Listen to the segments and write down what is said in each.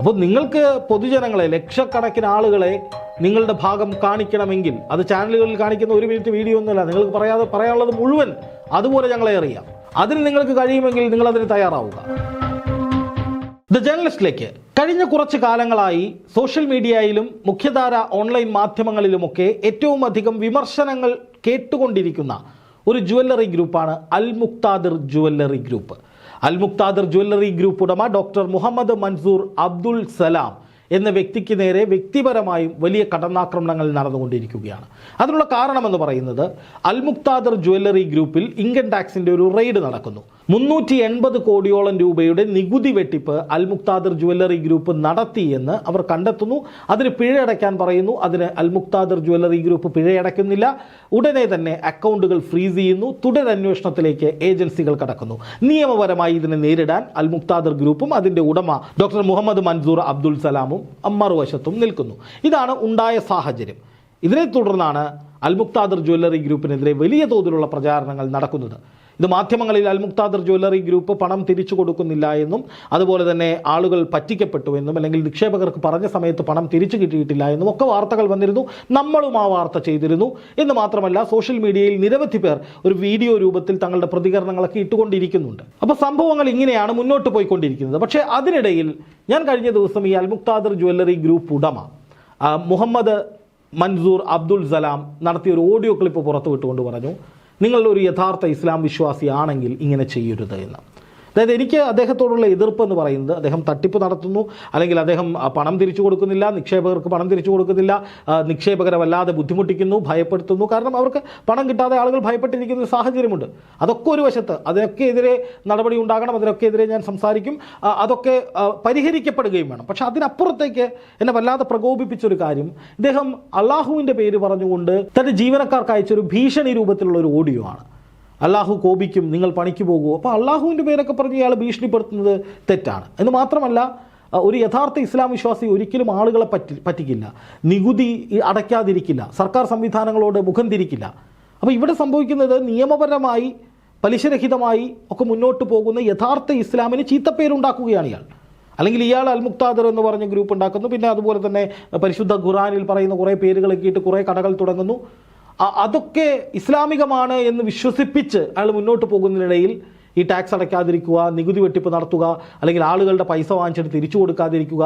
അപ്പോൾ നിങ്ങൾക്ക് പൊതുജനങ്ങളെ, ലക്ഷക്കണക്കിന് ആളുകളെ നിങ്ങളുടെ ഭാഗം കാണിക്കണമെങ്കിൽ അത് ചാനലുകളിൽ കാണിക്കുന്ന 1 മിനിറ്റ് വീഡിയോ ഒന്നുമല്ല, നിങ്ങൾക്ക് പറയാനുള്ളത് മുഴുവൻ അതുപോലെ ഞങ്ങളെ അറിയാം. അതിന് നിങ്ങൾക്ക് കഴിയുമെങ്കിൽ നിങ്ങൾ അതിന് തയ്യാറാവുക. ദ ജേർണലിസ്റ്റിലേക്ക് കഴിഞ്ഞ കുറച്ച് കാലങ്ങളായി സോഷ്യൽ മീഡിയയിലും മുഖ്യധാര ഓൺലൈൻ മാധ്യമങ്ങളിലുമൊക്കെ ഏറ്റവും അധികം വിമർശനങ്ങൾ കേട്ടുകൊണ്ടിരിക്കുന്ന ഒരു ജ്വല്ലറി ഗ്രൂപ്പാണ് അൽ മുക്താദിർ ജ്വല്ലറി ഗ്രൂപ്പ്. അൽ മുക്താദിർ ജ്വല്ലറി ഗ്രൂപ്പ് ഉടമ ഡോക്ടർ മുഹമ്മദ് മൻസൂർ അബ്ദുൽ സലാം എന്ന വ്യക്തിക്ക് നേരെ വ്യക്തിപരമായും വലിയ കടന്നാക്രമണങ്ങൾ നടന്നുകൊണ്ടിരിക്കുകയാണ്. അതിനുള്ള കാരണമെന്ന് പറയുന്നത് അൽ മുക്താദിർ ജ്വല്ലറി ഗ്രൂപ്പിൽ ഇൻകം ടാക്സിൻ്റെ ഒരു റെയ്ഡ് നടക്കുന്നു. 380 കോടിയോളം രൂപയുടെ നികുതി വെട്ടിപ്പ് അൽ മുക്താദിർ ജ്വല്ലറി ഗ്രൂപ്പ് നടത്തിയെന്ന് അവർ കണ്ടെത്തുന്നു. അതിന് പിഴയടയ്ക്കാൻ പറയുന്നു. അതിന് അൽ മുക്താദിർ ജ്വല്ലറി ഗ്രൂപ്പ് പിഴയടയ്ക്കുന്നില്ല. ഉടനെ തന്നെ അക്കൗണ്ടുകൾ ഫ്രീസ് ചെയ്യുന്നു. തുടരന്വേഷണത്തിലേക്ക് ഏജൻസികൾ കടക്കുന്നു. നിയമപരമായി ഇതിനെ നേരിടാൻ അൽ മുക്താദിർ ഗ്രൂപ്പും അതിൻ്റെ ഉടമ ഡോക്ടർ മുഹമ്മദ് മൻസൂർ അബ്ദുൽ സലാമും മറുവശത്തും നിൽക്കുന്നു. ഇതാണ് ഉണ്ടായ സാഹചര്യം. ഇതിനെ തുടർന്നാണ് അൽ മുക്താദിർ ജ്വല്ലറി ഗ്രൂപ്പിനെതിരെ വലിയ തോതിലുള്ള പ്രചാരണങ്ങൾ നടക്കുന്നത്. ഇത് മാധ്യമങ്ങളിൽ അൽ മുക്താദിർ ജ്വല്ലറി ഗ്രൂപ്പ് പണം തിരിച്ചു കൊടുക്കുന്നില്ല എന്നും അതുപോലെ തന്നെ ആളുകൾ പറ്റിക്കപ്പെട്ടു എന്നും അല്ലെങ്കിൽ നിക്ഷേപകർക്ക് പറഞ്ഞ സമയത്ത് പണം തിരിച്ചു കിട്ടിയിട്ടില്ല എന്നും ഒക്കെ വാർത്തകൾ വന്നിരുന്നു. നമ്മളും ആ വാർത്ത ചെയ്തിരുന്നു. എന്ന് മാത്രമല്ല, സോഷ്യൽ മീഡിയയിൽ നിരവധി പേർ ഒരു വീഡിയോ രൂപത്തിൽ തങ്ങളുടെ പ്രതികരണങ്ങളൊക്കെ ഇട്ടുകൊണ്ടിരിക്കുന്നുണ്ട്. അപ്പോൾ സംഭവങ്ങൾ ഇങ്ങനെയാണ് മുന്നോട്ട് പോയിക്കൊണ്ടിരിക്കുന്നത്. പക്ഷേ അതിനിടയിൽ ഞാൻ കഴിഞ്ഞ ദിവസം ഈ അൽ മുക്താദിർ ജ്വല്ലറി ഗ്രൂപ്പ് ഉടമ മുഹമ്മദ് മൻസൂർ അബ്ദുൽ സലാം നടത്തിയ ഒരു ഓഡിയോ ക്ലിപ്പ് പുറത്തുവിട്ടുകൊണ്ട് പറഞ്ഞു, നിങ്ങളൊരു യഥാർത്ഥ ഇസ്ലാം വിശ്വാസിയാണെങ്കിൽ ഇങ്ങനെ ചെയ്യരുത് എന്ന്. അതായത് എനിക്ക് അദ്ദേഹത്തോടുള്ള എതിർപ്പ് എന്ന് പറയുന്നത്, അദ്ദേഹം തട്ടിപ്പ് നടത്തുന്നു, അല്ലെങ്കിൽ അദ്ദേഹം പണം തിരിച്ചു കൊടുക്കുന്നില്ല, നിക്ഷേപകർക്ക് പണം തിരിച്ചു കൊടുക്കുന്നില്ല, നിക്ഷേപകരെ വല്ലാതെ ബുദ്ധിമുട്ടിക്കുന്നു, ഭയപ്പെടുത്തുന്നു. കാരണം അവർക്ക് പണം കിട്ടാതെ ആളുകൾ ഭയപ്പെട്ടിരിക്കുന്ന ഒരു സാഹചര്യമുണ്ട്. അതൊക്കെ ഒരു വശത്ത്, അതിനൊക്കെ എതിരെ നടപടി ഉണ്ടാകണം, അതിനൊക്കെ എതിരെ ഞാൻ സംസാരിക്കും, അതൊക്കെ പരിഹരിക്കപ്പെടുകയും വേണം. പക്ഷെ അതിനപ്പുറത്തേക്ക് എന്നെ വല്ലാതെ പ്രകോപിപ്പിച്ചൊരു കാര്യം, ഇദ്ദേഹം അള്ളാഹുവിൻ്റെ പേര് പറഞ്ഞുകൊണ്ട് തൻ്റെ ജീവനക്കാർക്ക് അയച്ചൊരു ഭീഷണി രൂപത്തിലുള്ള ഒരു ഓഡിയോ ആണ്. അള്ളാഹു കോപിക്കും, നിങ്ങൾ പണിക്ക് പോകുമോ? അപ്പോൾ അള്ളാഹുവിൻ്റെ പേരൊക്കെ പറഞ്ഞ് ഇയാൾ ഭീഷണിപ്പെടുത്തുന്നത് തെറ്റാണ്. എന്ന് മാത്രമല്ല, ഒരു യഥാർത്ഥ ഇസ്ലാം വിശ്വാസി ഒരിക്കലും ആളുകളെ പറ്റിക്കില്ല, നികുതി അടയ്ക്കാതിരിക്കില്ല, സർക്കാർ സംവിധാനങ്ങളോട് മുഖം തിരിക്കില്ല. അപ്പോൾ ഇവിടെ സംഭവിക്കുന്നത് നിയമപരമായി പലിശരഹിതമായി ഒക്കെ മുന്നോട്ട് പോകുന്ന യഥാർത്ഥ ഇസ്ലാമിന് ചീത്തപ്പേരുണ്ടാക്കുകയാണ് ഇയാൾ. അല്ലെങ്കിൽ ഇയാൾ അൽ മുക്താദിർ എന്ന് പറഞ്ഞ ഗ്രൂപ്പ് ഉണ്ടാക്കുന്നു, പിന്നെ അതുപോലെ തന്നെ പരിശുദ്ധ ഖുറാനിൽ പറയുന്ന കുറേ പേരുകളൊക്കെ ഇട്ട് കുറേ കടകൾ തുടങ്ങുന്നു. അതൊക്കെ ഇസ്ലാമികമാണ് എന്ന് വിശ്വസിപ്പിച്ച് അയാൾ മുന്നോട്ട് പോകുന്നതിനിടയിൽ ഈ ടാക്സ് അടയ്ക്കാതിരിക്കുക, നികുതി വെട്ടിപ്പ് നടത്തുക, അല്ലെങ്കിൽ ആളുകളുടെ പൈസ വാങ്ങിച്ചിട്ട് തിരിച്ചു കൊടുക്കാതിരിക്കുക,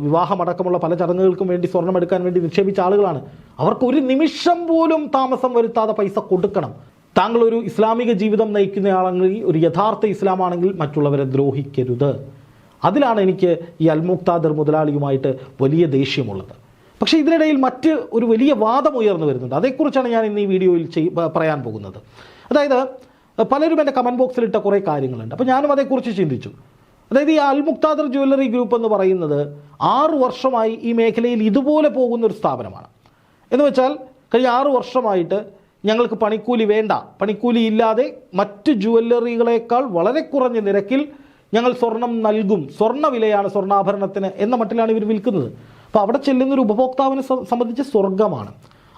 വിവാഹമടക്കമുള്ള പല ചടങ്ങുകൾക്കും വേണ്ടി സ്വർണം എടുക്കാൻ വേണ്ടി നിക്ഷേപിച്ച ആളുകളാണ്. അവർക്ക് ഒരു നിമിഷം പോലും താമസം വരുത്താതെ പൈസ കൊടുക്കണം. താങ്കളൊരു ഇസ്ലാമിക ജീവിതം നയിക്കുന്നയാളെങ്കിൽ, ഒരു യഥാർത്ഥ ഇസ്ലാമാണെങ്കിൽ മറ്റുള്ളവരെ ദ്രോഹിക്കരുത്. അതിലാണ് എനിക്ക് ഈ അൽ മുക്താദിർ മുതലാളിയുമായിട്ട് വലിയ ദേഷ്യമുള്ളത്. പക്ഷേ ഇതിനിടയിൽ മറ്റ് ഒരു വലിയ വാദം ഉയർന്നു വരുന്നുണ്ട്. അതേക്കുറിച്ചാണ് ഞാൻ ഇന്ന് ഈ വീഡിയോയിൽ പറയാൻ പോകുന്നത്. അതായത് പലരും എൻ്റെ കമൻറ്റ് ബോക്സിലിട്ട കുറേ കാര്യങ്ങളുണ്ട്. അപ്പോൾ ഞാനും അതേക്കുറിച്ച് ചിന്തിച്ചു. അതായത് ഈ അൽ മുക്താദിർ ജ്വല്ലറി ഗ്രൂപ്പ് എന്ന് പറയുന്നത് 6 വർഷമായി ഈ മേഖലയിൽ ഇതുപോലെ പോകുന്നൊരു സ്ഥാപനമാണ്. എന്ന് വെച്ചാൽ കഴിഞ്ഞ 6 വർഷമായിട്ട് ഞങ്ങൾക്ക് പണിക്കൂലി വേണ്ട, പണിക്കൂലി ഇല്ലാതെ മറ്റ് ജ്വല്ലറികളേക്കാൾ വളരെ കുറഞ്ഞ നിരക്കിൽ ഞങ്ങൾ സ്വർണം നൽകും, സ്വർണ്ണ വിലയാണ് സ്വർണ്ണാഭരണത്തിന് എന്ന മട്ടിലാണ് ഇവർ വിൽക്കുന്നത്. അപ്പോൾ അവിടെ ചെല്ലുന്നൊരു ഉപഭോക്താവിനെ സംബന്ധിച്ച് സ്വർഗമാണ്.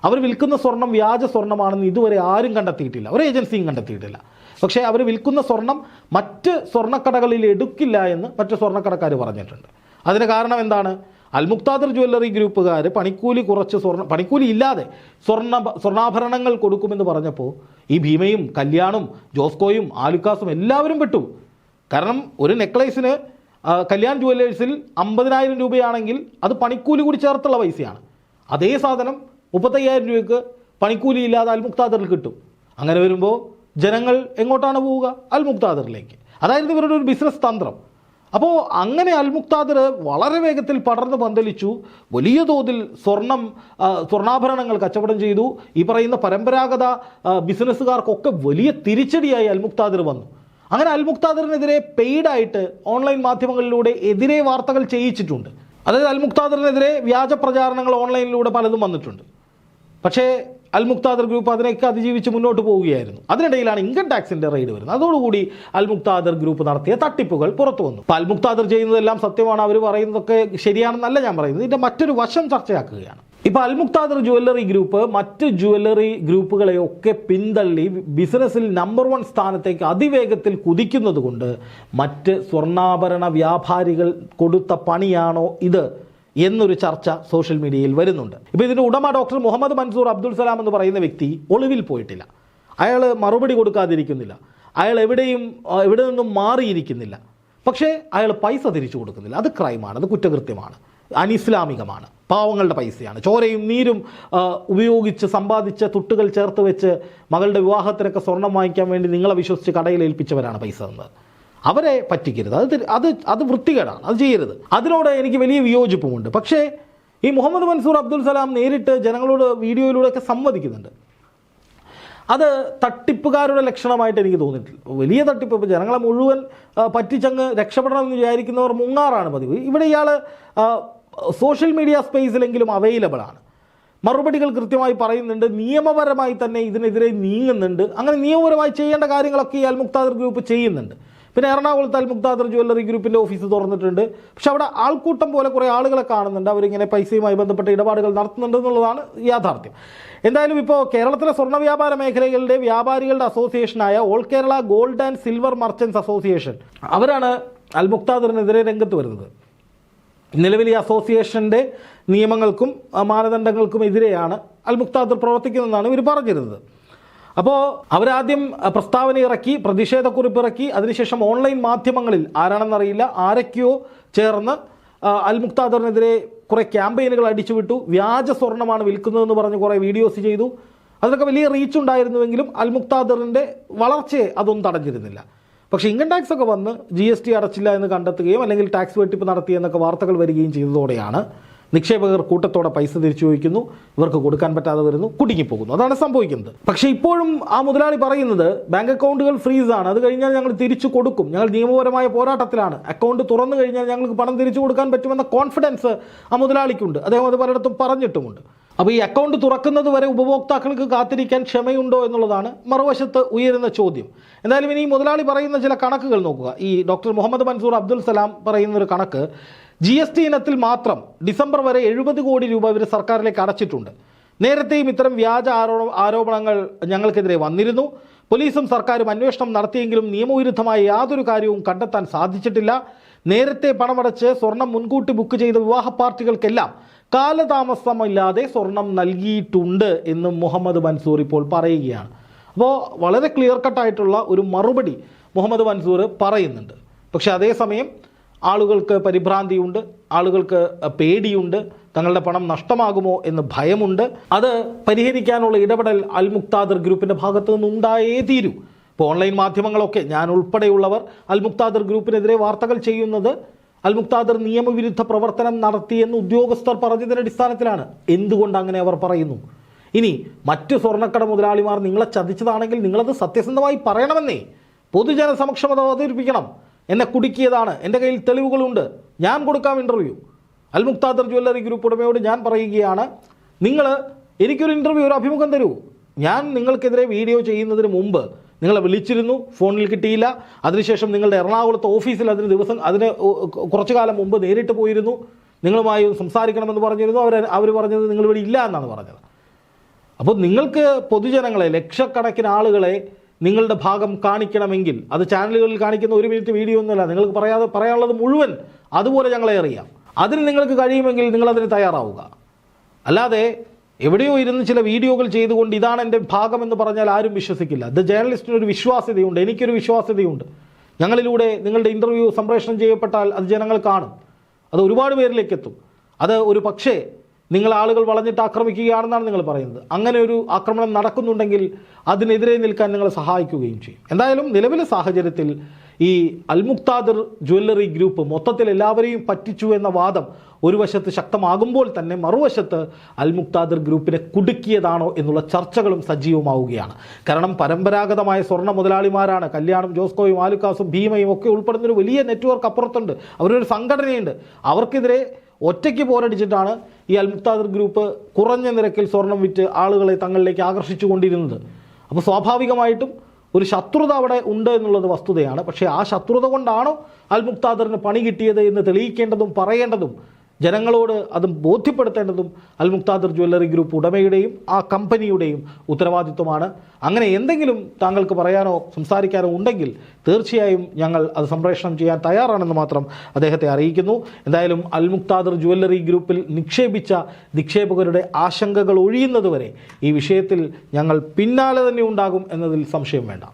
അവർ വിൽക്കുന്ന സ്വർണം വ്യാജ സ്വർണ്ണമാണെന്ന് ഇതുവരെ ആരും കണ്ടെത്തിയിട്ടില്ല, ഒരു ഏജൻസിയും കണ്ടെത്തിയിട്ടില്ല. പക്ഷേ അവർ വിൽക്കുന്ന സ്വർണം മറ്റ് സ്വർണ്ണക്കടകളിൽ എടുക്കില്ല എന്ന് മറ്റ് സ്വർണ്ണക്കടക്കാർ പറഞ്ഞിട്ടുണ്ട്. അതിന് കാരണം എന്താണ്? അൽ മുക്താദിർ ജ്വല്ലറി ഗ്രൂപ്പുകാർ പണിക്കൂലി കുറച്ച് പണിക്കൂലി ഇല്ലാതെ സ്വർണ്ണാഭരണങ്ങൾ കൊടുക്കുമെന്ന് പറഞ്ഞപ്പോൾ ഈ ഭീമയും കല്യാണും ജോസ്കോയും ആലുക്കാസും എല്ലാവരും പെട്ടു. കാരണം ഒരു നെക്ലേസിന് കല്യാൺ ജുവല്ലേഴ്സിൽ 50,000 രൂപയാണെങ്കിൽ അത് പണിക്കൂലി കൂടി ചേർത്തുള്ള പൈസയാണ്. അതേ സാധനം 35,000 രൂപയ്ക്ക് പണിക്കൂലി ഇല്ലാതെ അൽ മുക്താദിറിൽ കിട്ടും. അങ്ങനെ വരുമ്പോൾ ജനങ്ങൾ എങ്ങോട്ടാണ് പോവുക? അൽ മുക്താദിറിലേക്ക്. അതായിരുന്നു ഇവരുടെ ഒരു ബിസിനസ് തന്ത്രം. അപ്പോൾ അങ്ങനെ അൽ മുക്താദിർ വളരെ വേഗത്തിൽ പടർന്ന് പന്തലിച്ചു. വലിയ തോതിൽ സ്വർണ്ണാഭരണങ്ങൾ കച്ചവടം ചെയ്തു. ഈ പറയുന്ന പരമ്പരാഗത ബിസിനസ്സുകാർക്കൊക്കെ വലിയ തിരിച്ചടിയായി അൽ മുക്താദിർ വന്നു. അങ്ങനെ അൽ മുക്താദിറിനെതിരെ പെയ്ഡായിട്ട് ഓൺലൈൻ മാധ്യമങ്ങളിലൂടെ എതിരെ വാർത്തകൾ ചെയ്യിച്ചിട്ടുണ്ട്. അതായത് അൽ മുക്താദിറിനെതിരെ വ്യാജ പ്രചാരണങ്ങൾ ഓൺലൈനിലൂടെ പലതും വന്നിട്ടുണ്ട്. പക്ഷേ അൽ മുക്താദിർ ഗ്രൂപ്പ് അതിനൊക്കെ അതിജീവിച്ച് മുന്നോട്ട് പോവുകയായിരുന്നു. അതിനിടയിലാണ് ഇൻകം ടാക്സിൻ്റെ റെയ്ഡ് വരുന്നത്. അതോടുകൂടി അൽ മുക്താദിർ ഗ്രൂപ്പ് നടത്തിയ തട്ടിപ്പുകൾ പുറത്തു വന്നു. അപ്പോൾ അൽ മുക്താദിർ ചെയ്യുന്നതെല്ലാം സത്യമാണ്, അവർ പറയുന്നതൊക്കെ ശരിയാണെന്നല്ല ഞാൻ പറയുന്നത്. ഇതിൻ്റെ മറ്റൊരു വശം ചർച്ചയാക്കുകയാണ്. ഈ ഇപ്പോൾ അൽ മുക്താദിർ ജ്വല്ലറി ഗ്രൂപ്പ് മറ്റ് ജ്വല്ലറി ഗ്രൂപ്പുകളെയൊക്കെ പിന്തള്ളി ബിസിനസ്സിൽ നമ്പർ 1 സ്ഥാനത്തേക്ക് അതിവേഗത്തിൽ കുതിക്കുന്നത് കൊണ്ട് മറ്റ് സ്വർണ്ണാഭരണ വ്യാപാരികൾ കൊടുത്ത പണിയാണോ ഇത് എന്നൊരു ചർച്ച സോഷ്യൽ മീഡിയയിൽ വരുന്നുണ്ട്. ഇപ്പോൾ ഇതിൻ്റെ ഉടമ ഡോക്ടർ മുഹമ്മദ് മൻസൂർ അബ്ദുൽ സലാം എന്ന് പറയുന്ന വ്യക്തി ഒളിവിൽ പോയിട്ടില്ല. അയാൾ മറുപടി കൊടുക്കാതിരിക്കുന്നില്ല. അയാൾ എവിടെ നിന്നും മാറിയിരിക്കുന്നില്ല. പക്ഷേ അയാൾ പൈസ തിരിച്ചു കൊടുക്കുന്നില്ല. അത് ക്രൈമാണ്, അത് കുറ്റകൃത്യമാണ്, അനിസ്ലാമികമാണ്. പാവങ്ങളുടെ പൈസയാണ്. ചോരയും നീരും ഉപയോഗിച്ച് സമ്പാദിച്ച തുട്ടുകൾ ചേർത്ത് വെച്ച് മകളുടെ വിവാഹത്തിനൊക്കെ സ്വർണം വാങ്ങിക്കാൻ വേണ്ടി നിങ്ങളെ വിശ്വസിച്ച് കടയിൽ ഏൽപ്പിച്ചവരാണ് പൈസ തന്നത്. അവരെ പറ്റിക്കരുത്. അത് വൃത്തികേടാണ്, അത് ചെയ്യരുത്. അതിനോട് എനിക്ക് വലിയ വിയോജിപ്പുമുണ്ട്. പക്ഷേ ഈ മുഹമ്മദ് മൻസൂർ അബ്ദുൽ സലാം നേരിട്ട് ജനങ്ങളോട് വീഡിയോയിലൂടെയൊക്കെ സംവദിക്കുന്നുണ്ട്. അത് തട്ടിപ്പുകാരുടെ ലക്ഷണമായിട്ട് എനിക്ക് തോന്നിയിട്ടില്ല. വലിയ തട്ടിപ്പ്. ഇപ്പോൾ ജനങ്ങളെ മുഴുവൻ പറ്റിച്ചങ്ങ് രക്ഷപ്പെടണമെന്ന് വിചാരിക്കുന്നവർ മുങ്ങാറാണ് പതിവ്. ഇവിടെ ഇയാൾ സോഷ്യൽ മീഡിയ സ്പേസിലെങ്കിലും അവൈലബിൾ ആണ്. മറുപടികൾ കൃത്യമായി പറയുന്നുണ്ട്. നിയമപരമായി തന്നെ ഇതിനെതിരെ നീങ്ങുന്നുണ്ട്. അങ്ങനെ നിയമപരമായി ചെയ്യേണ്ട കാര്യങ്ങളൊക്കെ ഈ അൽ മുക്താദിർ ഗ്രൂപ്പ് ചെയ്യുന്നുണ്ട്. പിന്നെ എറണാകുളത്ത് അൽ മുക്താദിർ ജ്വല്ലറി ഗ്രൂപ്പിൻ്റെ ഓഫീസ് തുറന്നിട്ടുണ്ട്. പക്ഷെ അവിടെ ആൾക്കൂട്ടം പോലെ കുറേ ആളുകളെ കാണുന്നുണ്ട്. അവരിങ്ങനെ പൈസയുമായി ബന്ധപ്പെട്ട ഇടപാടുകൾ നടത്തുന്നുണ്ട് എന്നുള്ളതാണ് യാഥാർത്ഥ്യം. എന്തായാലും ഇപ്പോൾ കേരളത്തിലെ സ്വർണ്ണ വ്യാപാര മേഖലകളുടെ വ്യാപാരികളുടെ അസോസിയേഷനായ all Kerala gold and silver merchants association അവരാണ് അൽ മുക്താദിറിനെതിരെ രംഗത്ത് വരുന്നത്. നിലവിൽ ഈ അസോസിയേഷൻ്റെ നിയമങ്ങൾക്കും മാനദണ്ഡങ്ങൾക്കും എതിരെയാണ് അൽ മുക്താദിർ പ്രവർത്തിക്കുന്നതെന്നാണ് ഇവർ പറഞ്ഞിരുന്നത്. അപ്പോൾ അവരാദ്യം പ്രസ്താവന ഇറക്കി, പ്രതിഷേധക്കുറിപ്പ് ഇറക്കി. അതിനുശേഷം ഓൺലൈൻ മാധ്യമങ്ങളിൽ ആരാണെന്നറിയില്ല ആരൊക്കെയോ ചേർന്ന് അൽ മുക്താദിറിനെതിരെ കുറേ ക്യാമ്പയിനുകൾ അടിച്ചുവിട്ടു. വ്യാജ സ്വർണ്ണമാണ് വിൽക്കുന്നതെന്ന് പറഞ്ഞ് കുറേ വീഡിയോസ് ചെയ്തു. അതിനൊക്കെ വലിയ റീച്ച് ഉണ്ടായിരുന്നുവെങ്കിലും അൽ മുക്താദിറിൻ്റെ വളർച്ചയെ അതൊന്നും തടഞ്ഞിരുന്നില്ല. പക്ഷേ ഇൻകം ടാക്സ് ഒക്കെ വന്ന് GST അടച്ചില്ല എന്ന് കണ്ടെത്തുകയും അല്ലെങ്കിൽ ടാക്സ് വെട്ടിപ്പ് നടത്തിയെന്നൊക്കെ വാർത്തകൾ വരികയും ചെയ്തതോടെയാണ് നിക്ഷേപകർ കൂട്ടത്തോടെ പൈസ തിരിച്ചു ചോദിക്കുന്നു, ഇവർക്ക് കൊടുക്കാൻ പറ്റാതെ വരുന്നു, കുടുങ്ങിപ്പോകുന്നു. അതാണ് സംഭവിക്കുന്നത്. പക്ഷേ ഇപ്പോഴും ആ മുതലാളി പറയുന്നത് ബാങ്ക് അക്കൗണ്ടുകൾ ഫ്രീസാണ്, അത് കഴിഞ്ഞാൽ ഞങ്ങൾ തിരിച്ചു കൊടുക്കും, ഞങ്ങൾ നിയമപരമായ പോരാട്ടത്തിലാണ്, അക്കൗണ്ട് തുറന്നു കഴിഞ്ഞാൽ ഞങ്ങൾക്ക് പണം തിരിച്ചു കൊടുക്കാൻ പറ്റുമെന്ന കോൺഫിഡൻസ് ആ മുതലാളിക്കുണ്ട്. അദ്ദേഹം അത് പലയിടത്തും പറഞ്ഞിട്ടുമുണ്ട്. അപ്പോൾ ഈ അക്കൗണ്ട് തുറക്കുന്നത് വരെ ഉപഭോക്താക്കൾക്ക് കാത്തിരിക്കാൻ ക്ഷമയുണ്ടോ എന്നുള്ളതാണ് മറുവശത്ത് ഉയരുന്ന ചോദ്യം. എന്തായാലും ഇനി മുതലാളി പറയുന്ന ചില കണക്കുകൾ നോക്കുക. ഈ ഡോക്ടർ മുഹമ്മദ് മൻസൂർ അബ്ദുൽ സലാം പറയുന്നൊരു കണക്ക്, GST ഇനത്തിൽ മാത്രം ഡിസംബർ വരെ 70 കോടി രൂപ ഇവർ സർക്കാരിലേക്ക് അടച്ചിട്ടുണ്ട്. നേരത്തെയും ഇത്തരം വ്യാജ ആരോപണങ്ങൾ ഞങ്ങൾക്കെതിരെ വന്നിരുന്നു. പോലീസും സർക്കാരും അന്വേഷണം നടത്തിയെങ്കിലും നിയമവിരുദ്ധമായ യാതൊരു കാര്യവും കണ്ടെത്താൻ സാധിച്ചിട്ടില്ല. നേരത്തെ പണമടച്ച് സ്വർണം മുൻകൂട്ടി ബുക്ക് ചെയ്ത വിവാഹ പാർട്ടികൾക്കെല്ലാം കാലതാമസമില്ലാതെ സ്വർണം നൽകിയിട്ടുണ്ട് എന്ന് മുഹമ്മദ് മൻസൂർ ഇപ്പോൾ പറയുകയാണ്. അപ്പോൾ വളരെ ക്ലിയർ കട്ടായിട്ടുള്ള ഒരു മറുപടി മുഹമ്മദ് മൻസൂർ പറയുന്നുണ്ട്. പക്ഷേ അതേസമയം ആളുകൾക്ക് പരിഭ്രാന്തിയുണ്ട്, ആളുകൾക്ക് പേടിയുണ്ട്, തങ്ങളുടെ പണം നഷ്ടമാകുമോ എന്ന് ഭയമുണ്ട്. അത് പരിഹരിക്കാനുള്ള ഇടപെടൽ അൽ മുക്താദിർ ഗ്രൂപ്പിൻ്റെ ഭാഗത്തു നിന്നുണ്ടായേ തീരൂ. ഇപ്പോൾ ഓൺലൈൻ മാധ്യമങ്ങളൊക്കെ, ഞാൻ ഉൾപ്പെടെയുള്ളവർ, അൽ മുക്താദിർ ഗ്രൂപ്പിനെതിരെ വാർത്തകൾ ചെയ്യുന്നത് അൽ മുക്താദിർ നിയമവിരുദ്ധ പ്രവർത്തനം നടത്തിയെന്ന് ഉദ്യോഗസ്ഥർ പറഞ്ഞതിൻ്റെ അടിസ്ഥാനത്തിലാണ്. എന്തുകൊണ്ട് അങ്ങനെ അവർ പറയുന്നു? ഇനി മറ്റ് സ്വർണ്ണക്കട മുതലാളിമാർ നിങ്ങളെ ചതിച്ചതാണെങ്കിൽ നിങ്ങളത് സത്യസന്ധമായി പറയണമെന്നേ. പൊതുജനസമക്ഷം അത് അവതരിപ്പിക്കണം. എന്നെ കുടുക്കിയതാണ്, എൻ്റെ കയ്യിൽ തെളിവുകളുണ്ട്, ഞാൻ കൊടുക്കാം ഇൻ്റർവ്യൂ. അൽ മുക്താദിർ ജ്വല്ലറി ഗ്രൂപ്പ് ഉടമയോട് ഞാൻ പറയുകയാണ്, നിങ്ങൾ എനിക്കൊരു ഇൻ്റർവ്യൂ, ഒരു അഭിമുഖം തരൂ. ഞാൻ നിങ്ങൾക്കെതിരെ വീഡിയോ ചെയ്യുന്നതിന് മുമ്പ് നിങ്ങളെ വിളിച്ചിരുന്നു, ഫോണിൽ കിട്ടിയില്ല. അതിനുശേഷം നിങ്ങളുടെ എറണാകുളത്ത് ഓഫീസിൽ അതിന് കുറച്ചു കാലം മുമ്പ് നേരിട്ട് പോയിരുന്നു, നിങ്ങളുമായി സംസാരിക്കണമെന്ന് പറഞ്ഞിരുന്നു. അവർ പറഞ്ഞത് നിങ്ങളിവിടെ ഇല്ല എന്നാണ് പറഞ്ഞത്. അപ്പോൾ നിങ്ങൾക്ക് പൊതുജനങ്ങളെ, ലക്ഷക്കണക്കിന് ആളുകളെ നിങ്ങളുടെ ഭാഗം കാണിക്കണമെങ്കിൽ അത് ചാനലുകളിൽ കാണിക്കുന്ന 1 മിനിറ്റ് വീഡിയോ ഒന്നുമല്ല. നിങ്ങൾക്ക് പറയാനുള്ളത് മുഴുവൻ അതുപോലെ ഞങ്ങളെ അറിയാം. അതിന് നിങ്ങൾക്ക് കഴിയുമെങ്കിൽ നിങ്ങളതിന് തയ്യാറാവുക. അല്ലാതെ എവിടെയോ ഇരുന്ന് ചില വീഡിയോകൾ ചെയ്തുകൊണ്ട് ഇതാണ് എൻ്റെ ഭാഗമെന്ന് പറഞ്ഞാൽ ആരും വിശ്വസിക്കില്ല. ദ ജേർണലിസ്റ്റിനൊരു വിശ്വാസ്യതയുണ്ട്, എനിക്കൊരു വിശ്വാസ്യതയുണ്ട്. ഞങ്ങളിലൂടെ നിങ്ങളുടെ ഇൻ്റർവ്യൂ സംപ്രേഷണം ചെയ്യപ്പെട്ടാൽ അത് ജനങ്ങൾ കാണും, അത് ഒരുപാട് പേരിലേക്ക് എത്തും. അത് ഒരു പക്ഷേ നിങ്ങൾ ആളുകൾ വളഞ്ഞിട്ട് ആക്രമിക്കുകയാണെന്നാണ് നിങ്ങൾ പറയുന്നത്. അങ്ങനെ ഒരു ആക്രമണം നടക്കുന്നുണ്ടെങ്കിൽ അതിനെതിരെ നിൽക്കാൻ നിങ്ങളെ സഹായിക്കുകയും ചെയ്യും. എന്തായാലും നിലവിലെ സാഹചര്യത്തിൽ ഈ അൽ മുക്താദിർ ജ്വല്ലറി ഗ്രൂപ്പ് മൊത്തത്തിൽ എല്ലാവരെയും പറ്റിച്ചു എന്ന വാദം ഒരു വശത്ത് ശക്തമാകുമ്പോൾ തന്നെ മറുവശത്ത് അൽ മുക്താദിർ ഗ്രൂപ്പിനെ കുടുക്കിയതാണോ എന്നുള്ള ചർച്ചകളും സജീവമാവുകയാണ്. കാരണം പരമ്പരാഗതമായ സ്വർണ്ണ മുതലാളിമാരാണ്. കല്യാണം, ജോസ്കോയും, ആലുക്കാസും, ഭീമയും ഒക്കെ ഉൾപ്പെടുന്നൊരു വലിയ നെറ്റ്വർക്ക് അപ്പുറത്തുണ്ട്. അവരൊരു സംഘടനയുണ്ട്. അവർക്കെതിരെ ഒറ്റയ്ക്ക് പോരടിച്ചിട്ടാണ് ഈ അൽ മുക്താദിർ ഗ്രൂപ്പ് കുറഞ്ഞ നിരക്കിൽ സ്വർണം വിറ്റ് ആളുകളെ തങ്ങളിലേക്ക് ആകർഷിച്ചു കൊണ്ടിരുന്നത്. അപ്പോൾ സ്വാഭാവികമായിട്ടും ഒരു ശത്രുത അവിടെ ഉണ്ട് എന്നുള്ളത് വസ്തുതയാണ്. പക്ഷേ ആ ശത്രുത കൊണ്ടാണോ അൽ മുക്താദിറിന് പണി കിട്ടിയത് എന്ന് തെളിയിക്കേണ്ടതും പറയേണ്ടതും ജനങ്ങളോട് അത് ബോധ്യപ്പെടുത്തേണ്ടതും അൽ മുക്താദിർ ജ്വല്ലറി ഗ്രൂപ്പ് ഉടമയുടെയും ആ കമ്പനിയുടെയും ഉത്തരവാദിത്വമാണ്. അങ്ങനെ എന്തെങ്കിലും താങ്കൾക്ക് പറയാനോ സംസാരിക്കാനോ ഉണ്ടെങ്കിൽ തീർച്ചയായും ഞങ്ങൾ അത് സംപ്രേഷണം ചെയ്യാൻ തയ്യാറാണെന്ന് മാത്രം അദ്ദേഹത്തെ അറിയിക്കുന്നു. എന്തായാലും അൽ മുക്താദിർ ജ്വല്ലറി ഗ്രൂപ്പിൽ നിക്ഷേപിച്ച നിക്ഷേപകരുടെ ആശങ്കകൾ ഒഴിയുന്നതുവരെ ഈ വിഷയത്തിൽ ഞങ്ങൾ പിന്നാലെ തന്നെ ഉണ്ടാകും എന്നതിൽ സംശയം വേണ്ട.